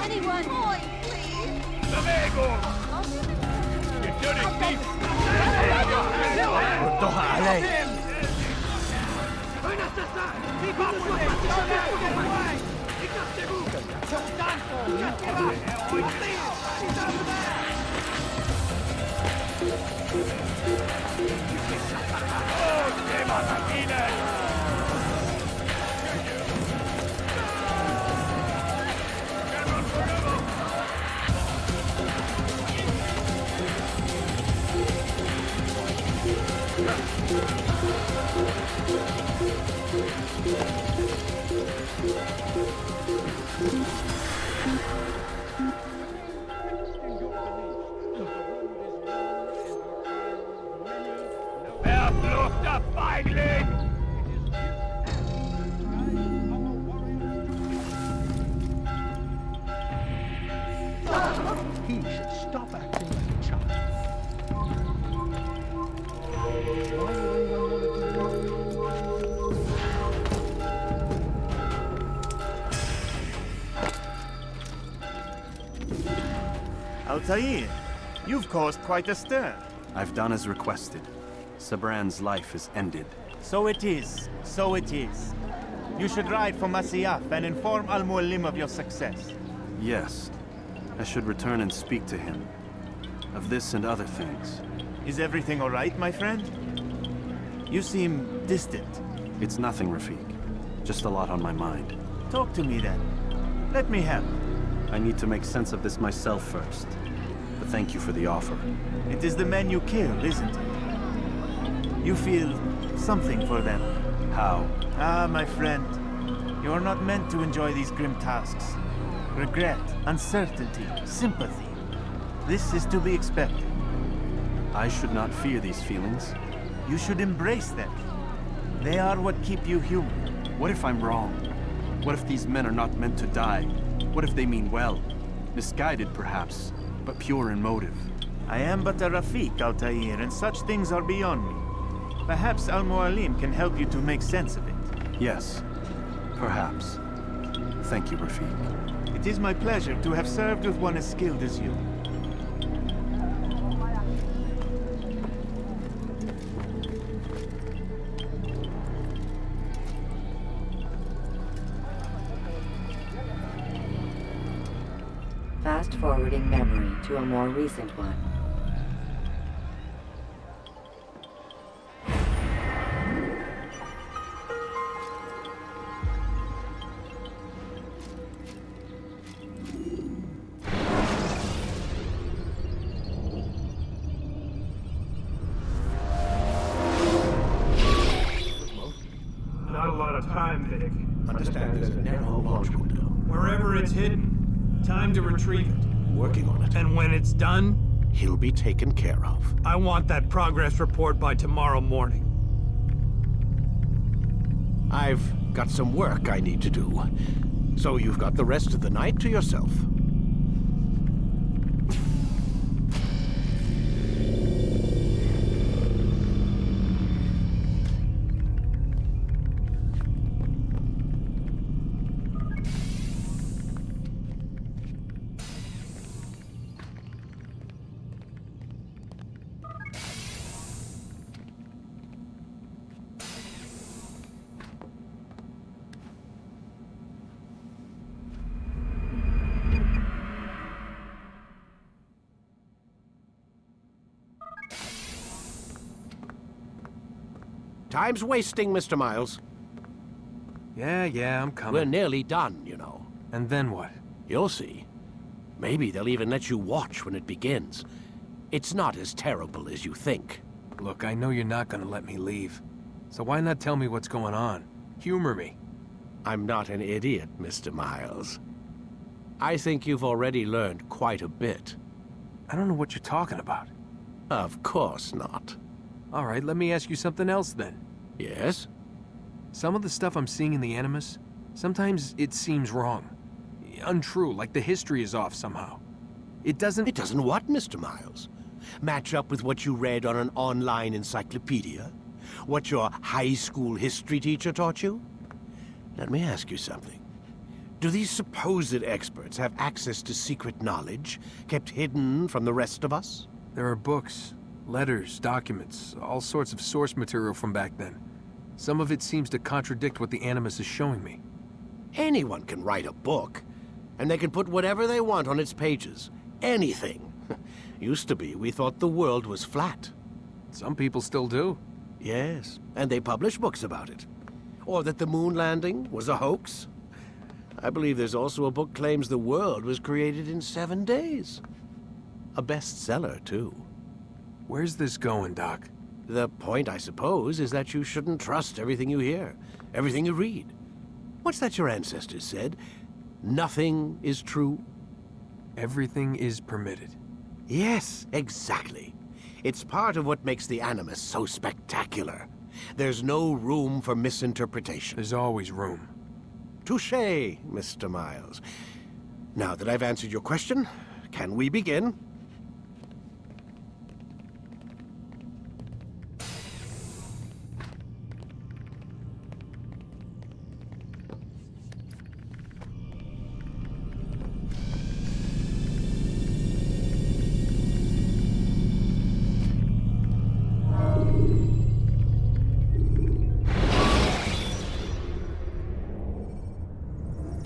Anyone? Boy, please. You dirty thief! ردوها علي. Un assassin! Keep up with him! Don't let him get away! Écartez-vous! He's over there! Oh, démoted! Verflucht der Feigling! He should stop acting like a child. Altaïr, you've caused quite a stir. I've done as requested. Sabran's life is ended. So it is. So it is. You should ride for Masyaf and inform Mualim of your success. Yes. I should return and speak to him. Of this and other things. Is everything all right, my friend? You seem distant. It's nothing, Rafik. Just a lot on my mind. Talk to me then. Let me help. I need to make sense of this myself first. But thank you for the offer. It is the men you killed, isn't it? You feel something for them. How? Ah, my friend. You are not meant to enjoy these grim tasks. Regret, uncertainty, sympathy. This is to be expected. I should not fear these feelings. You should embrace them. They are what keep you human. What if I'm wrong? What if these men are not meant to die? What if they mean well? Misguided, perhaps, but pure in motive. I am but a Rafik, Altaïr, and such things are beyond me. Perhaps Mualim can help you to make sense of it. Yes, perhaps. Thank you, Rafik. It is my pleasure to have served with one as skilled as you. Fast-forwarding memory to a more recent one. Not a lot of time, Vic. Understand there's a narrow launch window. Wherever it's hidden, time to retrieve it. Working on it. And when it's done, He'll be taken care of. I want that progress report by tomorrow morning. I've got some work I need to do. So you've got the rest of the night to yourself. Time's wasting, Mr. Miles. Yeah, I'm coming. We're nearly done, you know. And then what? You'll see. Maybe they'll even let you watch when it begins. It's not as terrible as you think. Look, I know you're not gonna let me leave. So why not tell me what's going on? Humor me. I'm not an idiot, Mr. Miles. I think you've already learned quite a bit. I don't know what you're talking about. Of course not. All right, let me ask you something else then. Yes? Some of the stuff I'm seeing in the Animus, sometimes it seems wrong. Untrue, like the history is off somehow. It doesn't... It doesn't what, Mr. Miles? Match up with what you read on an online encyclopedia? What your high school history teacher taught you? Let me ask you something. Do these supposed experts have access to secret knowledge, kept hidden from the rest of us? There are books, letters, documents, all sorts of source material from back then. Some of it seems to contradict what the Animus is showing me. Anyone can write a book, and they can put whatever they want on its pages. Anything. Used to be, we thought the world was flat. Some people still do. Yes, and they publish books about it. Or that the moon landing was a hoax. I believe there's also a book claims the world was created in 7 days. A bestseller, too. Where's this going, Doc? The point, I suppose, is that you shouldn't trust everything you hear, everything you read. What's that your ancestors said? Nothing is true? Everything is permitted. Yes, exactly. It's part of what makes the Animus so spectacular. There's no room for misinterpretation. There's always room. Touché, Mr. Miles. Now that I've answered your question, can we begin?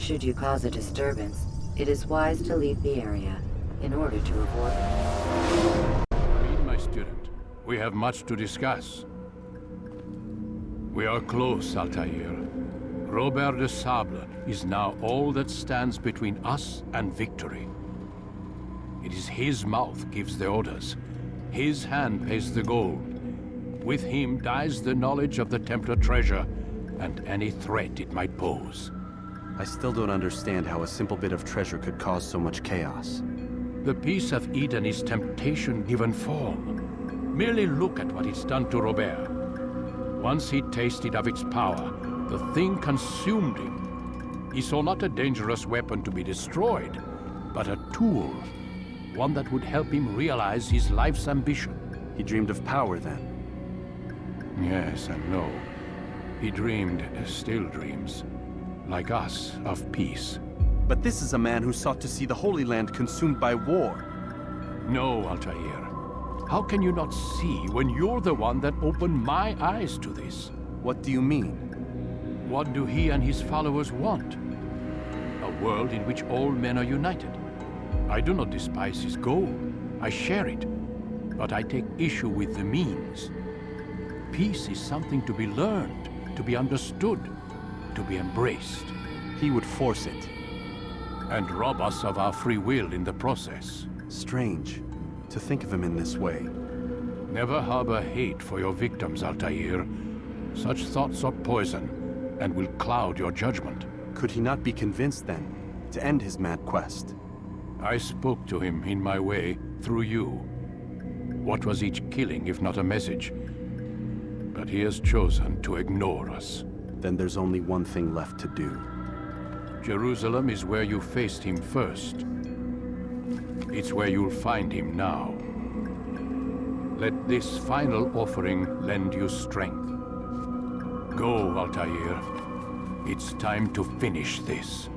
Should you cause a disturbance, it is wise to leave the area in order to avoid it. Read, my student. We have much to discuss. We are close, Altaïr. Robert de Sablé is now all that stands between us and victory. It is his mouth gives the orders. His hand pays the gold. With him dies the knowledge of the Templar treasure and any threat it might pose. I still don't understand how a simple bit of treasure could cause so much chaos. The peace of Eden is temptation given form. Merely look at what it's done to Robert. Once he tasted of its power, the thing consumed him. He saw not a dangerous weapon to be destroyed, but a tool. One that would help him realize his life's ambition. He dreamed of power then? Yes and no. He dreamed, still dreams. Like us, of peace. But this is a man who sought to see the Holy Land consumed by war. No, Altaïr. How can you not see when you're the one that opened my eyes to this? What do you mean? What do he and his followers want? A world in which all men are united. I do not despise his goal. I share it. But I take issue with the means. Peace is something to be learned, to be understood, to be embraced. He would force it. And rob us of our free will in the process. Strange, to think of him in this way. Never harbor hate for your victims, Altaïr. Such thoughts are poison, and will cloud your judgment. Could he not be convinced, then, to end his mad quest? I spoke to him in my way, through you. What was each killing, if not a message? But he has chosen to ignore us. Then there's only one thing left to do. Jerusalem is where you faced him first. It's where you'll find him now. Let this final offering lend you strength. Go, Altaïr. It's time to finish this.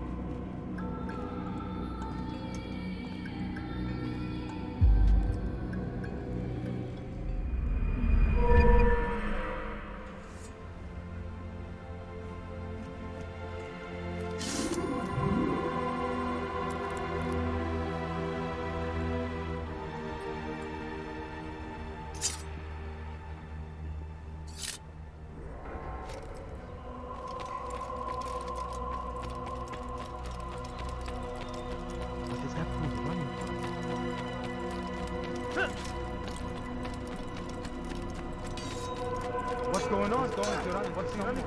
What's going on? What's going on?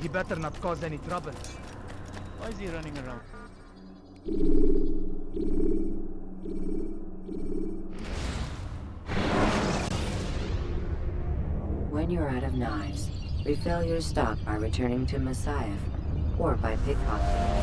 He better not cause any trouble. Why is he running around? When you're out of knives, refill your stock by returning to Masyaf or by pickpocketing.